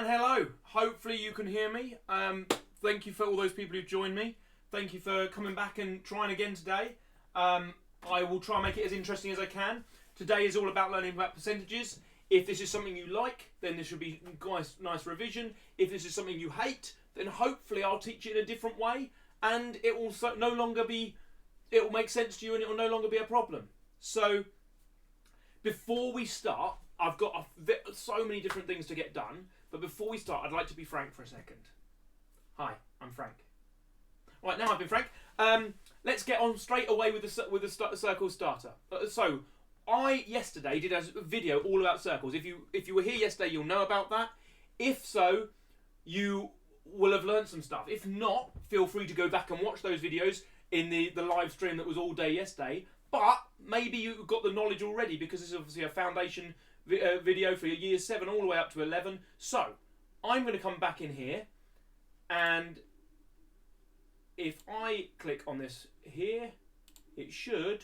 And hello, hopefully you can hear me. Thank you for all those people who joined me. Thank you for coming back and trying again today. I will try and make it as interesting as I can. Today is all about learning about percentages. If this is something you like, then this should be nice revision. If this is something you hate, then hopefully I'll teach it in a different way, and it will it will make sense to you, and it will no longer be a problem. So, before we start, I've got so many different things to get done, but before we start, I'd like to be frank for a second. Hi, I'm Frank. Right, now I've been frank. Let's get on straight away with the circle starter. So, I yesterday did a video all about circles. If you were here yesterday, you'll know about that. If so, you will have learned some stuff. If not, feel free to go back and watch those videos in the live stream that was all day yesterday. But maybe you've got the knowledge already, because this is obviously a foundation video for your year 7 all the way up to 11. So, I'm going to come back in here, and if I click on this here, it should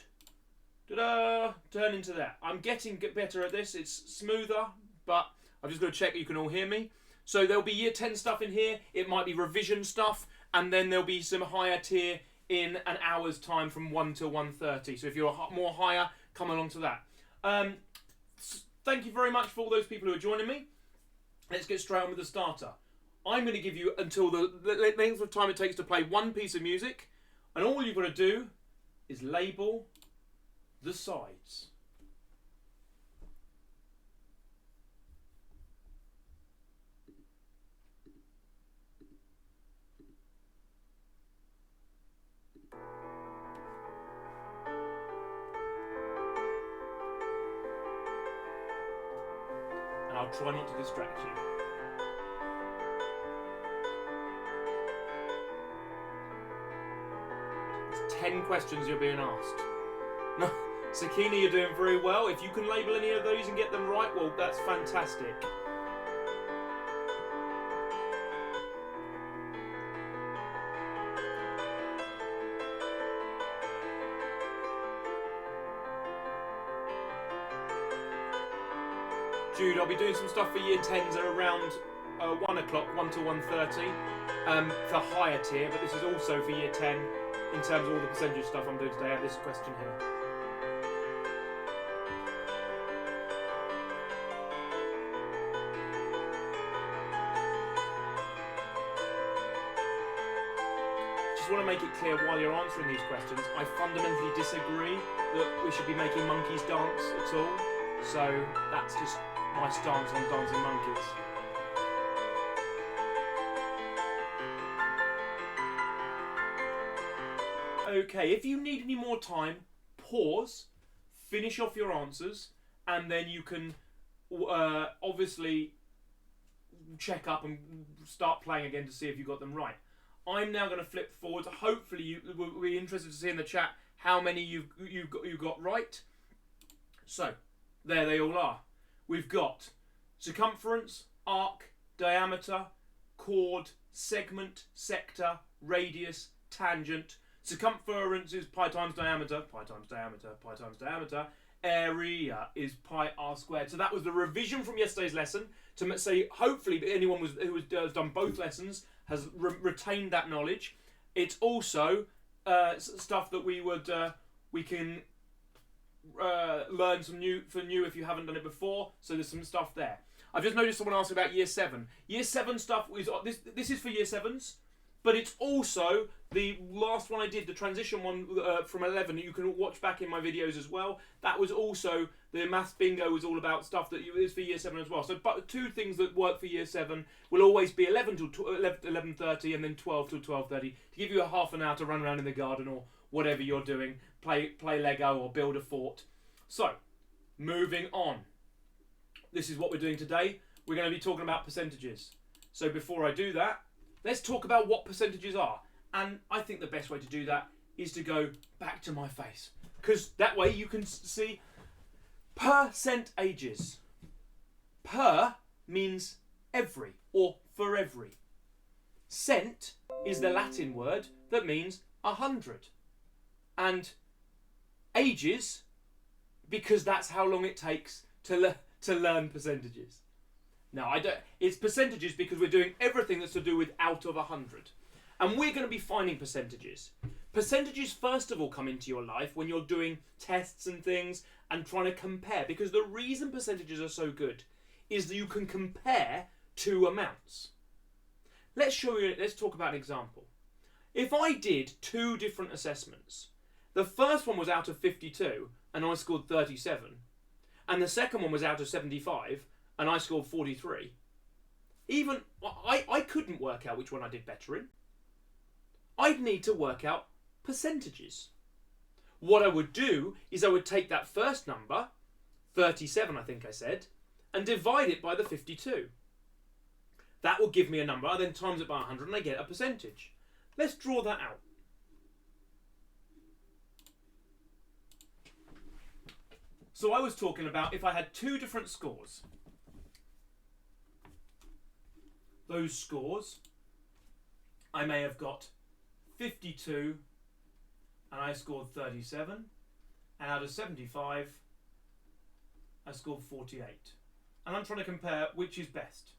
turn into that. I'm getting better at this. It's smoother, but I'm just going to check that you can all hear me. So there'll be year 10 stuff in here. It might be revision stuff, and then there'll be some higher tier in an hour's time from 1 till 1:30. So if you're more higher, come along to that. Thank you very much for all those people who are joining me. Let's get straight on with the starter. I'm going to give you until the length of time it takes to play one piece of music, and all you've got to do is label the sides. And I'll try not to distract you. It's 10 questions you're being asked. No, Sakina, you're doing very well. If you can label any of those and get them right, well, that's fantastic. Jude, I'll be doing some stuff for year 10s at around 1 o'clock, 1 till 1:30 for higher tier, but this is also for year 10 in terms of all the percentage stuff I'm doing today. I have this question here. Just want to make it clear while you're answering these questions, I fundamentally disagree that we should be making monkeys dance at all. So that's just my stance on dancing monkeys. Okay, if you need any more time, pause, finish off your answers, and then you can obviously check up and start playing again to see if you got them right. I'm now going to flip forward. Hopefully you will be interested to see in the chat how many you got right. So, there they all are. We've got circumference, arc, diameter, chord, segment, sector, radius, tangent. Circumference is pi times diameter, pi times diameter, pi times diameter. Area is pi r squared. So that was the revision from yesterday's lesson to say hopefully anyone who has done both lessons has retained that knowledge. It's also stuff that we can learn some new if you haven't done it before. So there's some stuff there. I've just noticed someone asked about year 7. Year 7 stuff is this is for year 7s, but it's also the last one I did, the transition one from 11. You can watch back in my videos as well. That was also the maths bingo was all about stuff that is for year 7 as well. So, but 2 things that work for year 7 will always be 11 till 11:30 and then 12 till 12:30 to give you a half an hour to run around in the garden or whatever you're doing, play Lego or build a fort. So, moving on. This is what we're doing today. We're going to be talking about percentages. So before I do that, let's talk about what percentages are. And I think the best way to do that is to go back to my face, because that way you can see percentages. Per means every or for every. Cent is the Latin word that means 100. And ages, because that's how long it takes to learn percentages. No, I don't. It's percentages because we're doing everything that's to do with out of 100. And we're going to be finding percentages. Percentages, first of all, come into your life when you're doing tests and things and trying to compare. Because the reason percentages are so good is that you can compare two amounts. Let's talk about an example. If I did two different assessments, the first one was out of 52 and I scored 37, and the second one was out of 75 and I scored 43. Even I couldn't work out which one I did better in. I'd need to work out percentages. What I would do is I would take that first number, 37 I think I said, and divide it by the 52. That will give me a number, I then times it by 100 and I get a percentage. Let's draw that out. So I was talking about if I had two different scores. Those scores, I may have got 52 and I scored 37, and out of 75 I scored 48. And I'm trying to compare which is best.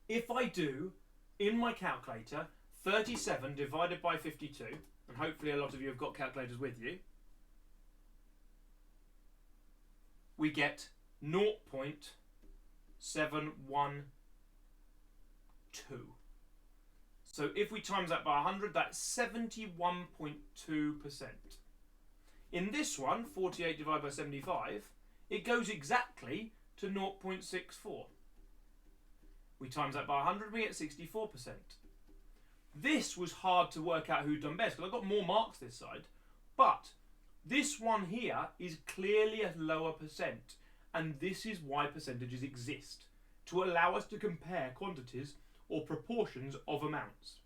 If I do, in my calculator, 37 divided by 52, and hopefully a lot of you have got calculators with you, we get 0.712. So if we times that by 100, that's 71.2%. In this one, 48 divided by 75, it goes exactly to 0.64. We times that by 100, we get 64%. This was hard to work out who'd done best, because I got more marks this side, but this one here is clearly a lower percent, and this is why percentages exist, to allow us to compare quantities or proportions of amounts.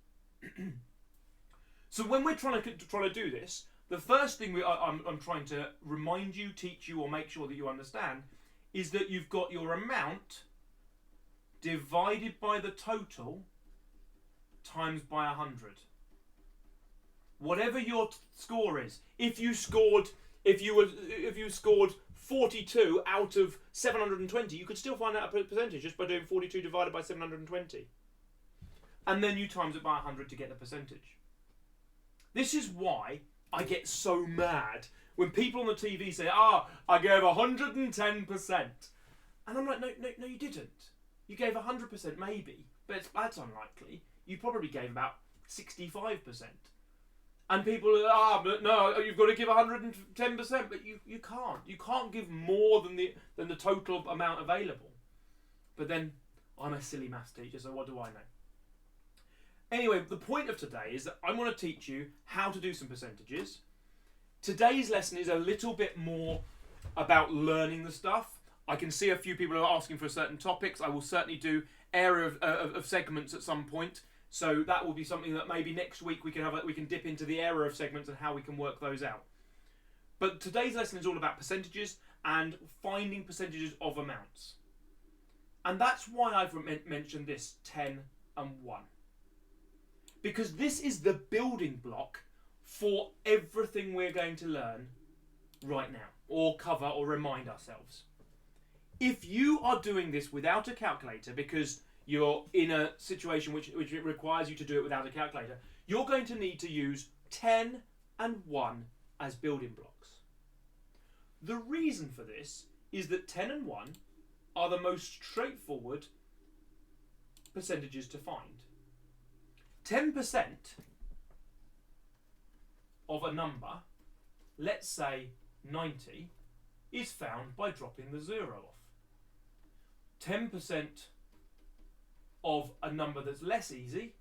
So when we're trying to do this, the first thing I'm trying to remind you, teach you, or make sure that you understand is that you've got your amount divided by the total times by 100. Whatever your score is, if you scored 42 out of 720, you could still find out a percentage just by doing 42 divided by 720. And then you times it by 100 to get the percentage. This is why I get so mad when people on the TV say, I gave 110%. And I'm like, no, you didn't. You gave 100% maybe, but that's unlikely. You probably gave about 65%. And people are, but no, you've got to give 110%, but you can't. You can't give more than the total amount available. But then, I'm a silly maths teacher, so what do I know? Anyway, the point of today is that I want to teach you how to do some percentages. Today's lesson is a little bit more about learning the stuff. I can see a few people are asking for certain topics. I will certainly do area of segments at some point. So that will be something that maybe next week we can dip into the area of segments and how we can work those out. But today's lesson is all about percentages and finding percentages of amounts. And that's why I've mentioned this 10 and 1. Because this is the building block for everything we're going to learn right now, or cover or remind ourselves. If you are doing this without a calculator because you're in a situation which requires you to do it without a calculator, you're going to need to use 10 and 1 as building blocks. The reason for this is that 10 and 1 are the most straightforward percentages to find. 10% of a number, let's say 90, is found by dropping the 0 off. 10% of a number that's less easy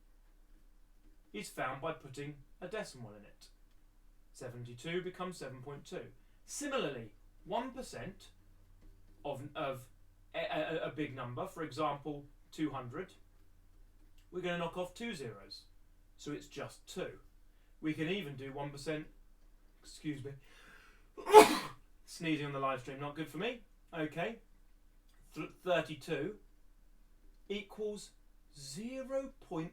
is found by putting a decimal in it. 72 becomes 7.2. Similarly, 1% of a big number, for example 200, we're going to knock off 2 zeros, so it's just 2. We can even do 1%, excuse me, sneezing on the live stream, not good for me. Okay, 32 equals 0.32.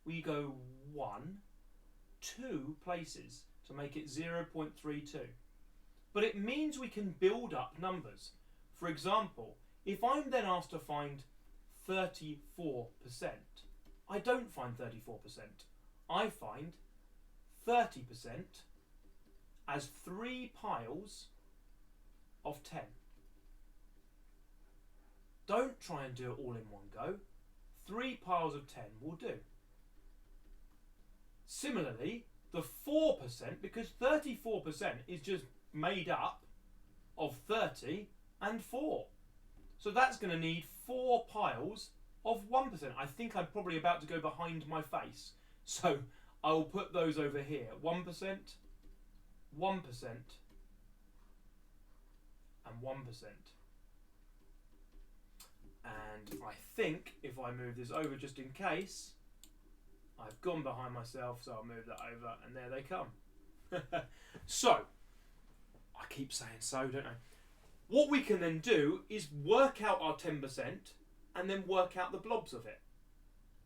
We go 2 places to make it 0.32. But it means we can build up numbers. For example, If I'm then asked to find 34%, I don't find 34%. I find 30% as 3 piles of 10. Don't try and do it all in one go. 3 piles of 10 will do. Similarly, the 4%, because 34% is just made up of 30 and 4. So that's going to need 4 piles of 1%. I think I'm probably about to go behind my face. So I'll put those over here. 1%, 1%, and 1%. And I think if I move this over just in case, I've gone behind myself, so I'll move that over, and there they come. So, I keep saying so, don't I? What we can then do is work out our 10% and then work out the blobs of it.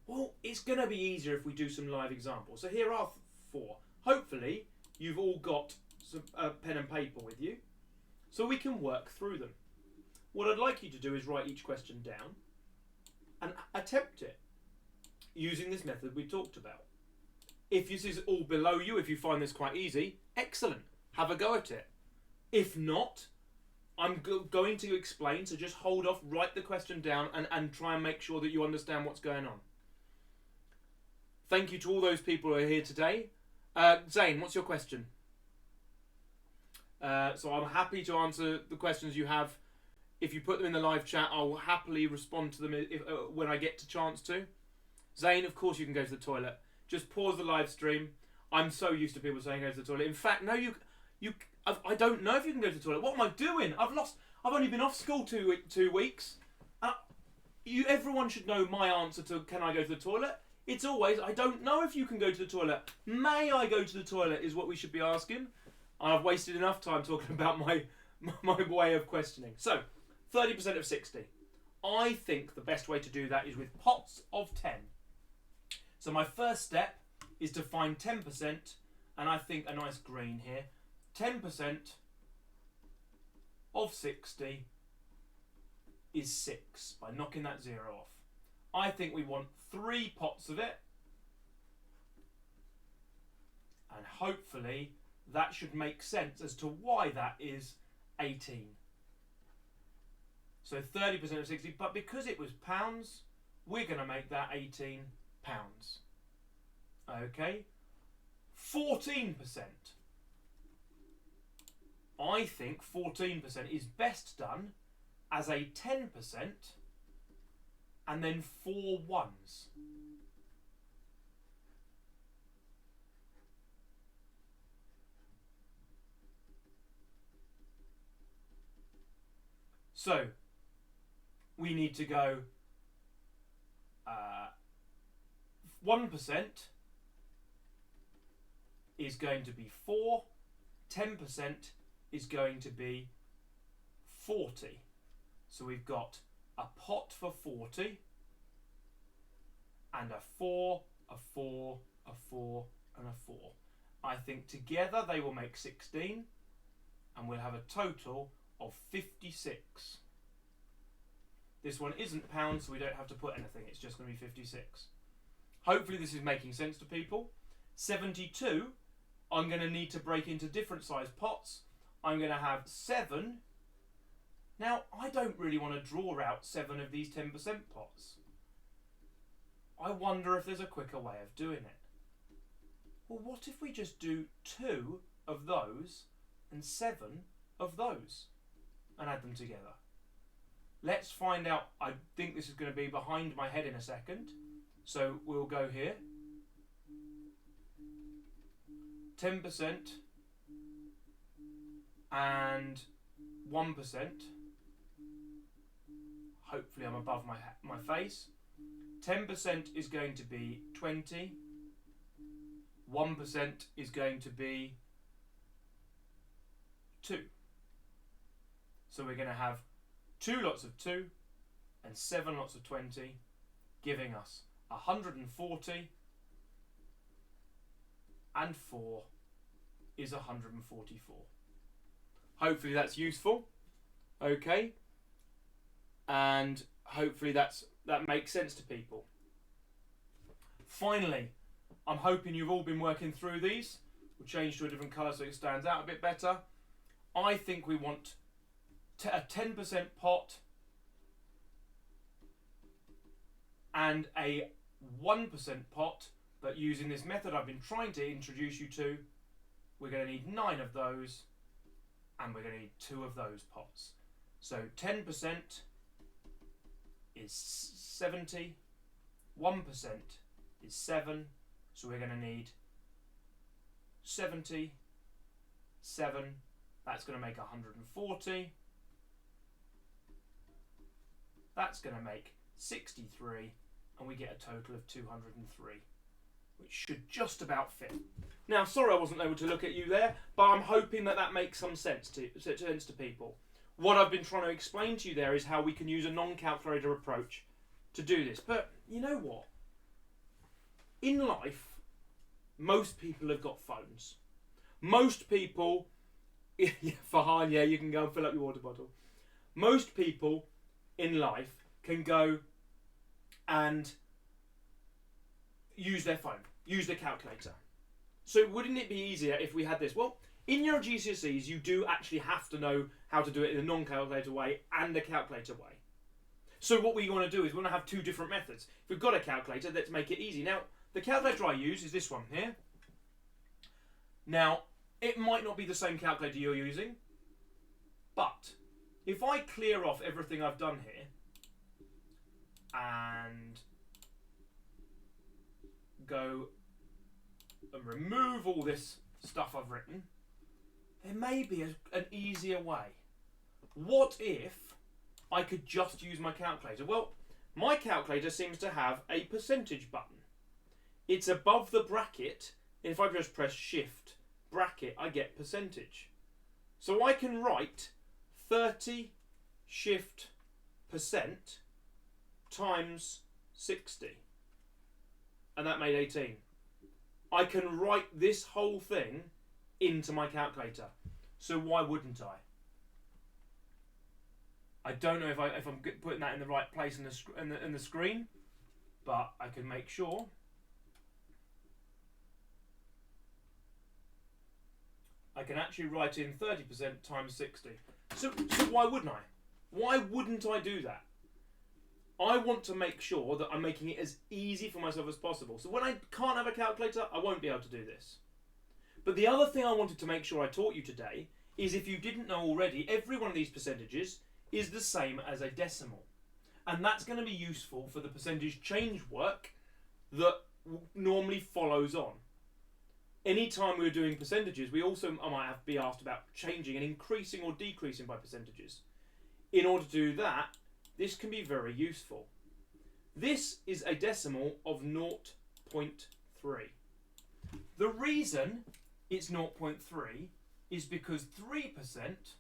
Well, it's going to be easier if we do some live examples. So here are 4. Hopefully, you've all got some pen and paper with you, so we can work through them. What I'd like you to do is write each question down and attempt it using this method we talked about. If this is all below you, if you find this quite easy, excellent. Have a go at it. If not, I'm going to explain, so just hold off, write the question down and try and make sure that you understand what's going on. Thank you to all those people who are here today. Zane, what's your question? So I'm happy to answer the questions you have. If you put them in the live chat, I'll happily respond to them when I get the chance to. Zane, of course you can go to the toilet. Just pause the live stream. I'm so used to people saying go to the toilet. In fact, no, I don't know if you can go to the toilet. What am I doing? I've only been off school 2 weeks. Everyone should know my answer to can I go to the toilet. It's always, I don't know if you can go to the toilet. May I go to the toilet is what we should be asking. I've wasted enough time talking about my way of questioning. So, 30% of 60. I think the best way to do that is with pots of 10. So my first step is to find 10%, and I think a nice green here. 10% of 60 is 6, by knocking that 0 off. I think we want 3 pots of it, and hopefully that should make sense as to why that is 18. So 30% of 60, but because it was pounds, we're going to make that 18 pounds. Okay, 14%. I think 14% is best done as a 10% and then 4 ones. So we need to go 1% is going to be 4, 10% is going to be 40. So we've got a pot for 40 and a 4, a 4, a 4 and a 4. I think together they will make 16 and we'll have a total of 56. This one isn't pounds, so we don't have to put anything. It's just going to be 56. Hopefully this is making sense to people. 72, I'm going to need to break into different size pots. I'm going to have 7. Now, I don't really want to draw out 7 of these 10% pots. I wonder if there's a quicker way of doing it. Well, what if we just do 2 of those and 7 of those and add them together? Let's find out. I think this is going to be behind my head in a second. So we'll go here. 10% and 1%. Hopefully I'm above my face. 10% is going to be 20. 1% is going to be 2. So we're going to have 2 lots of 2 and 7 lots of 20, giving us 140, and 4 is 144. Hopefully that's useful. Okay. and hopefully that makes sense to people. Finally, I'm hoping you've all been working through these. We'll change to a different colour so it stands out a bit better. I think we want a 10% pot and a 1% pot, but using this method I've been trying to introduce you to, we're going to need 9 of those, and we're going to need 2 of those pots. So 10% is 70, 1% is 7, so we're going to need 70, 7, that's going to make 140, that's going to make 63, and we get a total of 203, which should just about fit. Now, sorry I wasn't able to look at you there, but I'm hoping that makes some sense to people. What I've been trying to explain to you there is how we can use a non-calculator approach to do this. But you know what? In life, most people have got phones. Most people, Farhan, yeah, you can go and fill up your water bottle. Most people in life can go and use their phone, use their calculator. So wouldn't it be easier if we had this? Well, in your GCSEs, you do actually have to know how to do it in a non-calculator way and a calculator way. So what we want to do is we want to have 2 different methods. If we've got a calculator, let's make it easy. Now, the calculator I use is this one here. Now, it might not be the same calculator you're using, but if I clear off everything I've done here and go and remove all this stuff I've written, there may be an easier way. What if I could just use my calculator? Well, my calculator seems to have a percentage button. It's above the bracket. If I just press shift bracket, I get percentage. So I can write 30 shift percent times 60. And that made 18. I can write this whole thing into my calculator. So why wouldn't I? I don't know if I'm putting that in the right place in the screen, but I can make sure. I can actually write in 30% times 60. So why wouldn't I? Why wouldn't I do that? I want to make sure that I'm making it as easy for myself as possible. So when I can't have a calculator, I won't be able to do this. But the other thing I wanted to make sure I taught you today is, if you didn't know already, every one of these percentages is the same as a decimal. And that's going to be useful for the percentage change work that normally follows on. Anytime we're doing percentages, we also might have to be asked about changing and increasing or decreasing by percentages. In order to do that, this can be very useful. This is a decimal of 0.3. The reason it's 0.3 is because 3%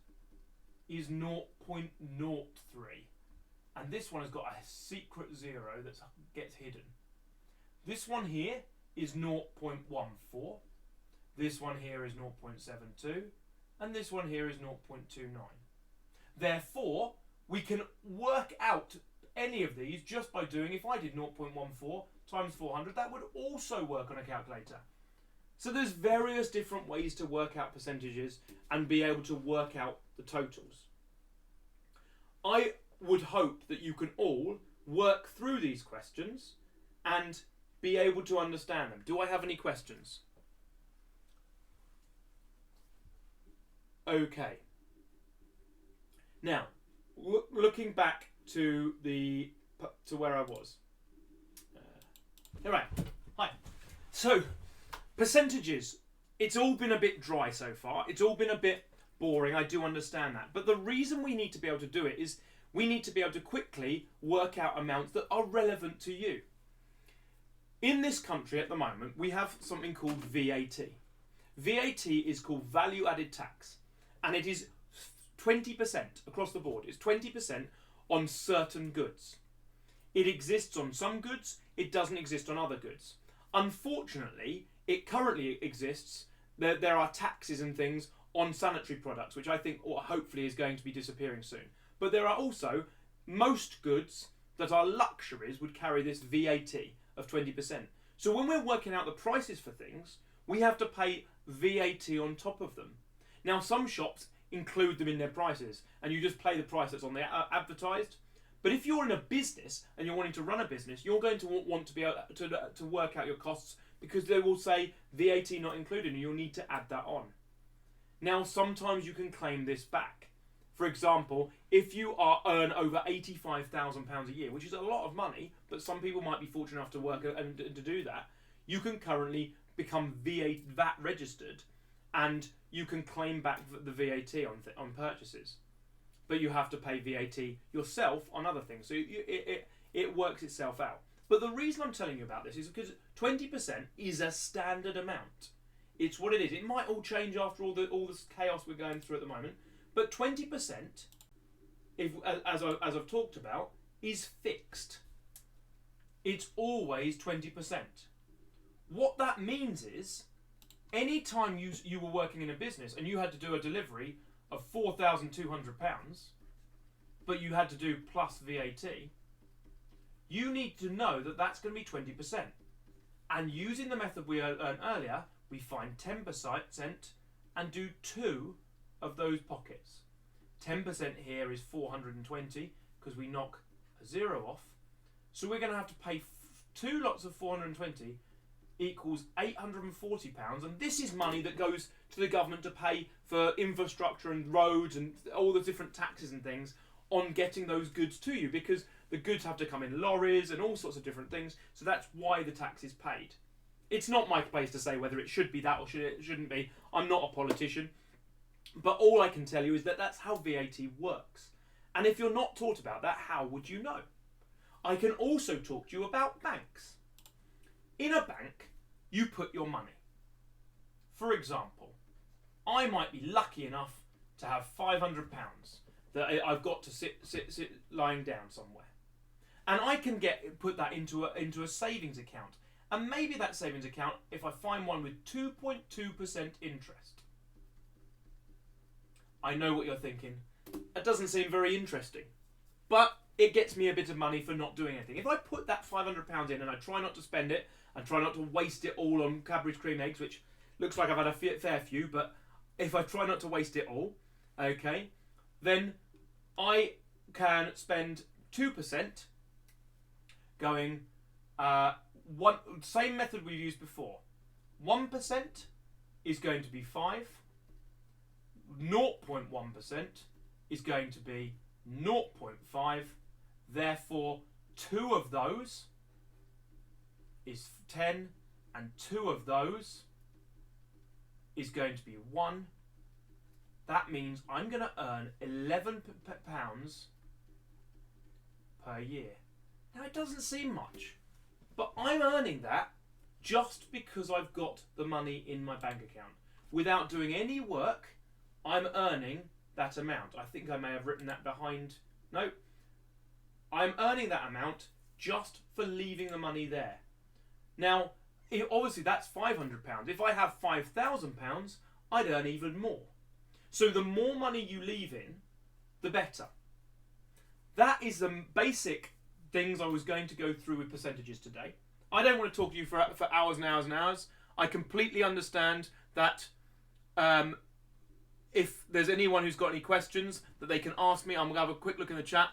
is 0.03. And this one has got a secret 0 that gets hidden. This one here is 0.14. This one here is 0.72. And this one here is 0.29. Therefore, we can work out any of these just by doing, if I did 0.14 times 400, that would also work on a calculator. So there's various different ways to work out percentages and be able to work out the totals. I would hope that you can all work through these questions and be able to understand them. Do I have any questions? Okay. Now, looking back to where I was. All right. Hi. So, percentages. It's all been a bit dry so far. It's all been a bit boring. I do understand that. But the reason we need to be able to do it is we need to be able to quickly work out amounts that are relevant to you. In this country at the moment, we have something called VAT. VAT is called value added tax. And it is 20% across the board. It's 20% on certain goods. It exists on some goods. It doesn't exist on other goods. Unfortunately, it currently exists. There are taxes and things on sanitary products, which I think, or hopefully, is going to be disappearing soon. But there are also most goods that are luxuries would carry this VAT of 20%. So when we're working out the prices for things, we have to pay VAT on top of them. Now, some shops include them in their prices, and you just pay the price that's on there advertised. But if you're in a business and you're wanting to run a business, you're going to want to be able to work out your costs, because they will say VAT not included, and you'll need to add that on. Now, sometimes you can claim this back. For example, if you earn over £85,000 a year, which is a lot of money, but some people might be fortunate enough to work and to do that, you can currently become VAT registered, and you can claim back the VAT on purchases. But you have to pay VAT yourself on other things. So it works itself out. But the reason I'm telling you about this is because 20% is a standard amount. It's what it is. It might all change after all this chaos we're going through at the moment. But 20%, as I've talked about, is fixed. It's always 20%. What that means is, any time you were working in a business and you had to do a delivery of £4,200, but you had to do plus VAT, you need to know that that's going to be 20%. And using the method we learned earlier, we find 10% and do 2 of those pockets. 10% here is 420, because we knock a 0 off. So we're going to have to pay 2 lots of 420 equals £840, and this is money that goes to the government to pay for infrastructure and roads and all the different taxes and things on getting those goods to you, because the goods have to come in lorries and all sorts of different things. So that's why the tax is paid. It's not my place to say whether it should be that or it shouldn't be. I'm not a politician. But all I can tell you is that that's how VAT works. And if you're not taught about that, how would you know? I can also talk to you about banks. In a bank, you put your money. For example, I might be lucky enough to have £500 that I've got to sit lying down somewhere. And I can put that into a savings account. And maybe that savings account, if I find one with 2.2% interest. I know what you're thinking. That doesn't seem very interesting. But it gets me a bit of money for not doing anything. If I put that £500 in and I try not to spend it, and try not to waste it all on Cadbury's cream eggs, which looks like I've had a fair few, but if I try not to waste it all, okay, then I can spend 2% going, same method we've used before. 1% is going to be 5, 0.1% is going to be 0.5, therefore 2 of those is 10, and 2 of those is going to be 1. That means I'm going to earn £11 per year. Now, it doesn't seem much, but I'm earning that just because I've got the money in my bank account. Without doing any work, I'm earning that amount. I think I may have written that behind. No. I'm earning that amount just for leaving the money there. Now, obviously that's £500. If I have £5,000, I'd earn even more. So the more money you leave in, the better. That is the basic things I was going to go through with percentages today. I don't want to talk to you for hours and hours and hours. I completely understand that if there's anyone who's got any questions that they can ask me, I'm going to have a quick look in the chat.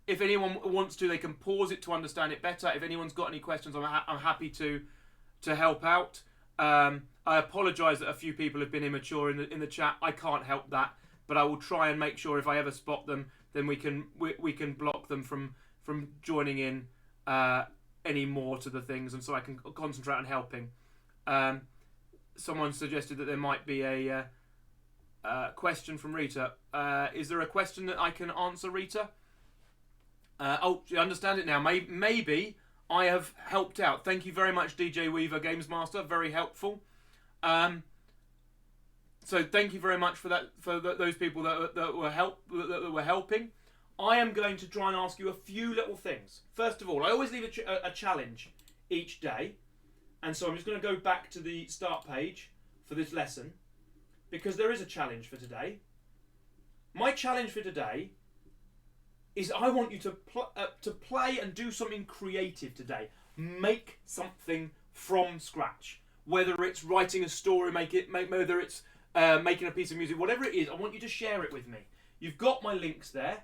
If anyone wants to, they can pause it to understand it better. If anyone's got any questions, I'm happy to help out. I apologise that a few people have been immature in the chat. I can't help that, but I will try and make sure if I ever spot them, then we can block them from joining in any more to the things, and so I can concentrate on helping. Someone suggested that there might be a question from Rita. Is there a question that I can answer, Rita? Oh, you understand it now. Maybe I have helped out. Thank you very much, DJ Weaver, Games Master. Very helpful. So thank you very much for that. For those people that were helping. I am going to try and ask you a few little things. First of all, I always leave a challenge each day, and so I'm just going to go back to the start page for this lesson because there is a challenge for today. My challenge for today is I want you to play and do something creative today. Make something from scratch. Whether it's writing a story, whether it's making a piece of music, whatever it is, I want you to share it with me. You've got my links there.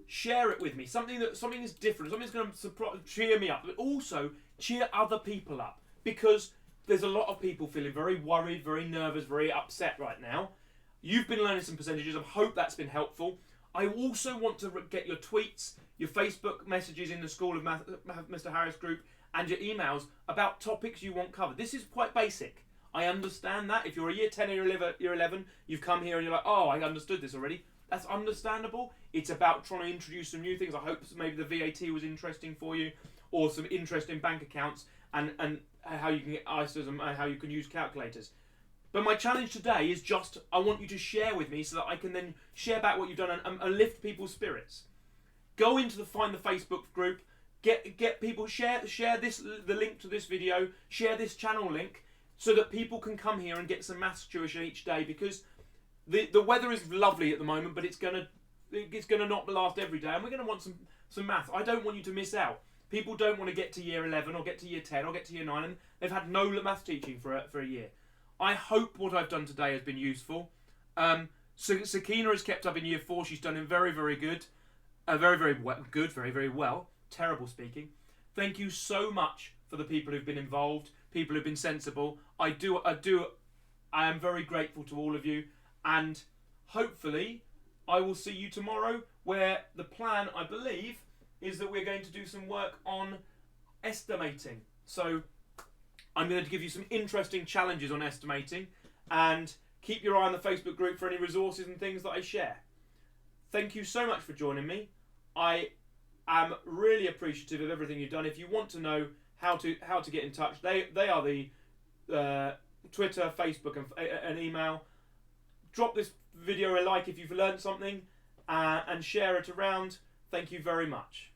Share it with me. Something is different. Something that's going to cheer me up, but also cheer other people up, because there's a lot of people feeling very worried, very nervous, very upset right now. You've been learning some percentages. I hope that's been helpful. I also want to get your tweets, your Facebook messages in the School of Mr. Harris group, and your emails about topics you want covered. This is quite basic. I understand that. If you're a year 10 or year 11, you've come here and you're like, oh, I understood this already. That's understandable. It's about trying to introduce some new things. I hope maybe the VAT was interesting for you, or some interest in bank accounts and how you can get ISAs and how you can use calculators. But my challenge today is just, I want you to share with me so that I can then share back what you've done and lift people's spirits. Go into find the Facebook group, get people, share the link to this video, share this channel link, so that people can come here and get some maths tuition each day, because the weather is lovely at the moment, but it's gonna not last every day, and we're gonna want some maths. I don't want you to miss out. People don't want to get to year 11 or get to year 10 or get to year 9 and they've had no maths teaching for a year. I hope what I've done today has been useful. Sakina has kept up in year 4. She's done very, very good. Very well. Terrible speaking. Thank you so much for the people who've been involved, people who've been sensible. I am very grateful to all of you, and hopefully I will see you tomorrow, where the plan, I believe, is that we're going to do some work on estimating. So I'm going to give you some interesting challenges on estimating, and keep your eye on the Facebook group for any resources and things that I share. Thank you so much for joining me. I am really appreciative of everything you've done. If you want to know how to get in touch, they are the Twitter, Facebook, and email. Drop this video a like if you've learned something, and share it around. Thank you very much.